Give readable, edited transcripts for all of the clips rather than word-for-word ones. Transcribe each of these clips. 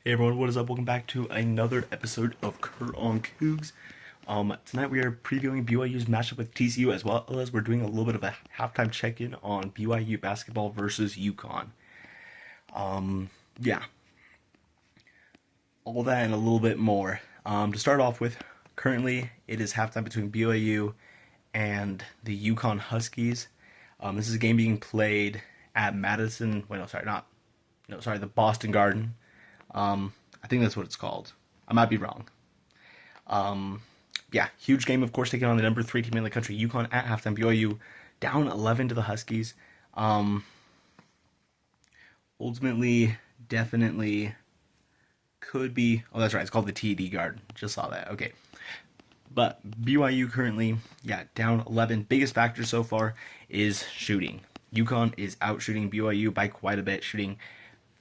Hey everyone, what is up? Welcome back to another episode of Kurt on Cougs. Tonight we are previewing BYU's matchup with TCU as well as we're doing a little bit of a halftime check-in on BYU basketball versus UConn. Yeah, all that and a little bit more. To start off with, currently it is halftime between BYU and the UConn Huskies. This is a game being played at Madison. Wait, no, sorry, not. No, sorry, the Boston Garden. I think that's what it's called. I might be wrong. Yeah, huge game, of course, taking on the number 3 team in the country, UConn at halftime. BYU down 11 to the Huskies. Ultimately, definitely could be. Oh, that's right. It's called the TD Garden. Just saw that. Okay. But BYU currently, yeah, down 11. Biggest factor so far is shooting. UConn is out shooting BYU by quite a bit, shooting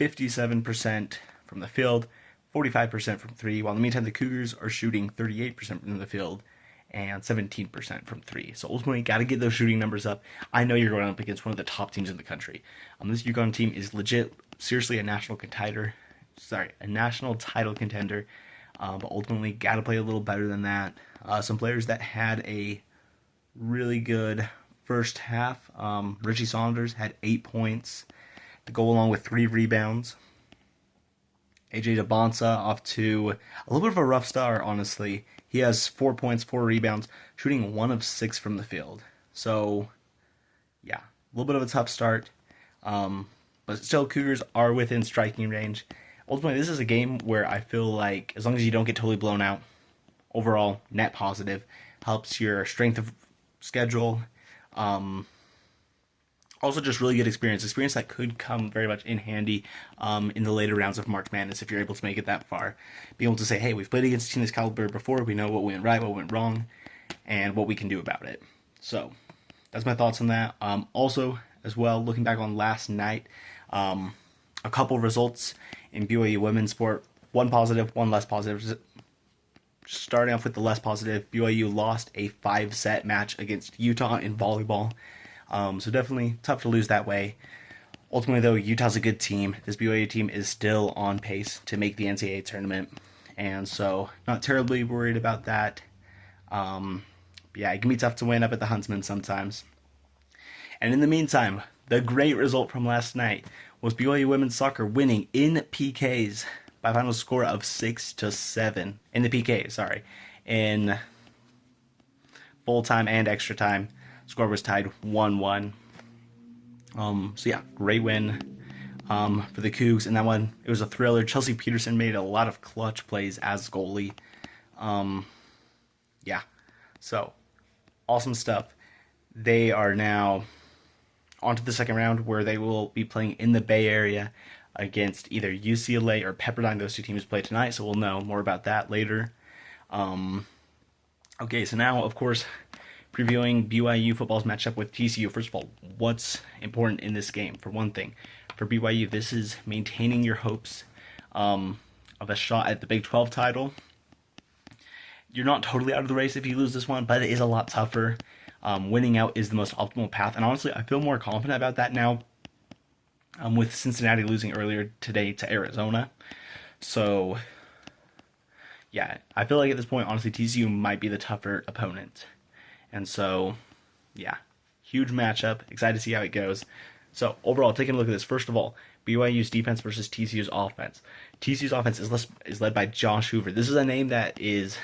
57% from the field, 45% from three, while in the meantime the Cougars are shooting 38% from the field and 17% from three. So ultimately, got to get those shooting numbers up. I know you're going up against one of the top teams in the country. This UConn team is legit, seriously a national contender. Sorry, a national title contender. But ultimately, got to play a little better than that. Some players that had a really good first half. Richie Saunders had 8 points to go along with 3 rebounds. AJ DeBonsa off to a little bit of a rough start, honestly. He has 4 points, 4 rebounds, shooting 1 of 6 from the field. So, yeah, a little bit of a tough start. But still, Cougars are within striking range. Ultimately, this is a game where I feel like as long as you don't get totally blown out, overall, net positive, helps your strength of schedule. Also, just really good experience that could come very much in handy in the later rounds of March Madness if you're able to make it that far. Be able to say, hey, we've played against a team this caliber before, we know what went right, what went wrong, and what we can do about it. So, that's my thoughts on that. Also, as well, looking back on last night, a couple results in BYU women's sport, one positive, one less positive. Starting off with the less positive, BYU lost a 5-set match against Utah in volleyball. So definitely tough to lose that way. Ultimately, though, Utah's a good team. This BYU team is still on pace to make the NCAA tournament, and so not terribly worried about that. Yeah, it can be tough to win up at the Huntsman sometimes. And in the meantime, the great result from last night was BYU women's soccer winning in PKs by a final score of 6-7 in the PK. Sorry, in full time and extra time. Score was tied 1-1. So yeah, great win for the Cougs. And that one, it was a thriller. Chelsea Peterson made a lot of clutch plays as goalie. Yeah, so awesome stuff. They are now on to the second round where they will be playing in the Bay Area against either UCLA or Pepperdine. Those two teams play tonight, so we'll know more about that later. Okay, so now, of course, previewing BYU football's matchup with TCU. First of all, what's important in this game? For one thing, for BYU, this is maintaining your hopes of a shot at the Big 12 title. You're not totally out of the race if you lose this one, but it is a lot tougher. Winning out is the most optimal path, and honestly, I feel more confident about that now with Cincinnati losing earlier today to Arizona. So, yeah, I feel like at this point, honestly, TCU might be the tougher opponent. And so, yeah, huge matchup. Excited to see how it goes. So, overall, taking a look at this, first of all, BYU's defense versus TCU's offense. TCU's offense is led by Josh Hoover. This is a name that is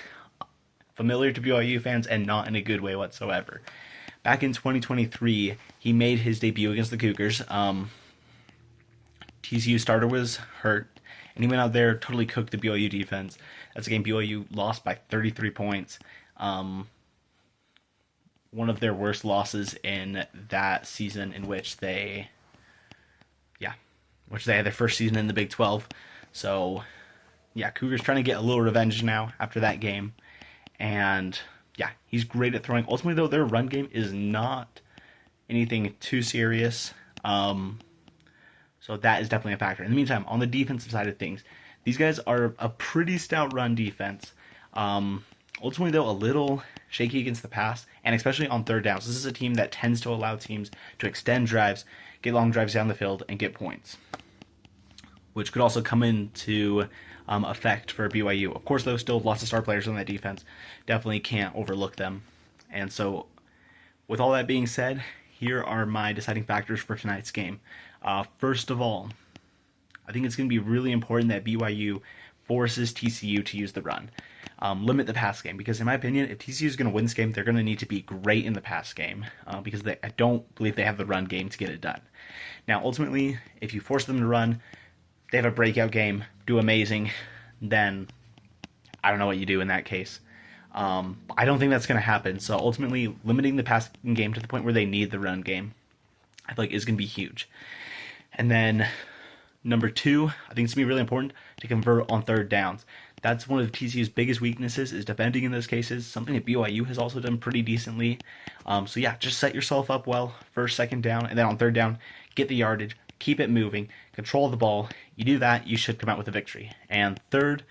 familiar to BYU fans and not in a good way whatsoever. Back in 2023, he made his debut against the Cougars. TCU starter was hurt, and he went out there, totally cooked the BYU defense. That's a game BYU lost by 33 points. One of their worst losses in that season in which they had their first season in the Big 12. So, yeah, Cougars trying to get a little revenge now after that game. And, yeah, he's great at throwing. Ultimately, though, their run game is not anything too serious. So that is definitely a factor. In the meantime, on the defensive side of things, these guys are a pretty stout run defense. Ultimately, though, a little shaky against the pass, and especially on third downs. This is a team that tends to allow teams to extend drives, get long drives down the field, and get points. which could also come into effect for BYU. Of course, though, still lots of star players on that defense. Definitely can't overlook them. And so, with all that being said, here are my deciding factors for tonight's game. First of all, I think it's going to be really important that BYU forces TCU to use the run. Limit the pass game, because in my opinion, if TCU is going to win this game, they're going to need to be great in the pass game, because I don't believe they have the run game to get it done. Now, ultimately, if you force them to run, they have a breakout game, do amazing, then I don't know what you do in that case. I don't think that's going to happen. So ultimately, limiting the passing game to the point where they need the run game, I feel like is going to be huge. And then number two, I think it's going to be really important to convert on third downs. That's one of TCU's biggest weaknesses, is defending in those cases, something that BYU has also done pretty decently. So yeah, just set yourself up well, first, second down, and then on third down, get the yardage, keep it moving, control the ball. You do that, you should come out with a victory. And third,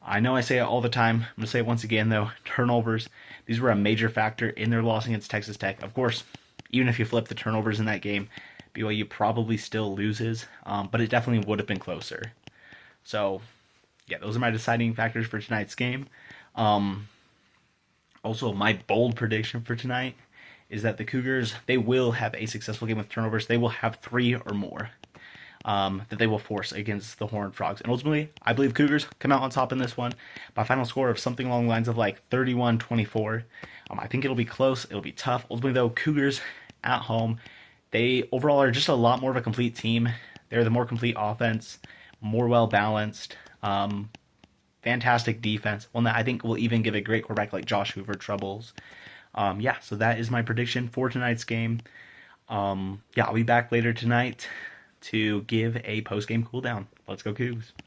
I know I say it all the time, I'm going to say it once again though, turnovers. These were a major factor in their loss against Texas Tech. Of course, even if you flip the turnovers in that game, BYU probably still loses, but it definitely would have been closer. So, yeah, those are my deciding factors for tonight's game. Also, my bold prediction for tonight is that the Cougars, they will have a successful game with turnovers. They will have 3 or more that they will force against the Horned Frogs. And ultimately, I believe Cougars come out on top in this one by a final score of something along the lines of like 31-24. I think it'll be close. It'll be tough. Ultimately, though, Cougars at home, they overall are just a lot more of a complete team. They're the more complete offense, more well-balanced, fantastic defense. One that I think will even give a great quarterback like Josh Hoover troubles. Yeah, so that is my prediction for tonight's game. Yeah, I'll be back later tonight to give a post-game cool down. Let's go Cougs.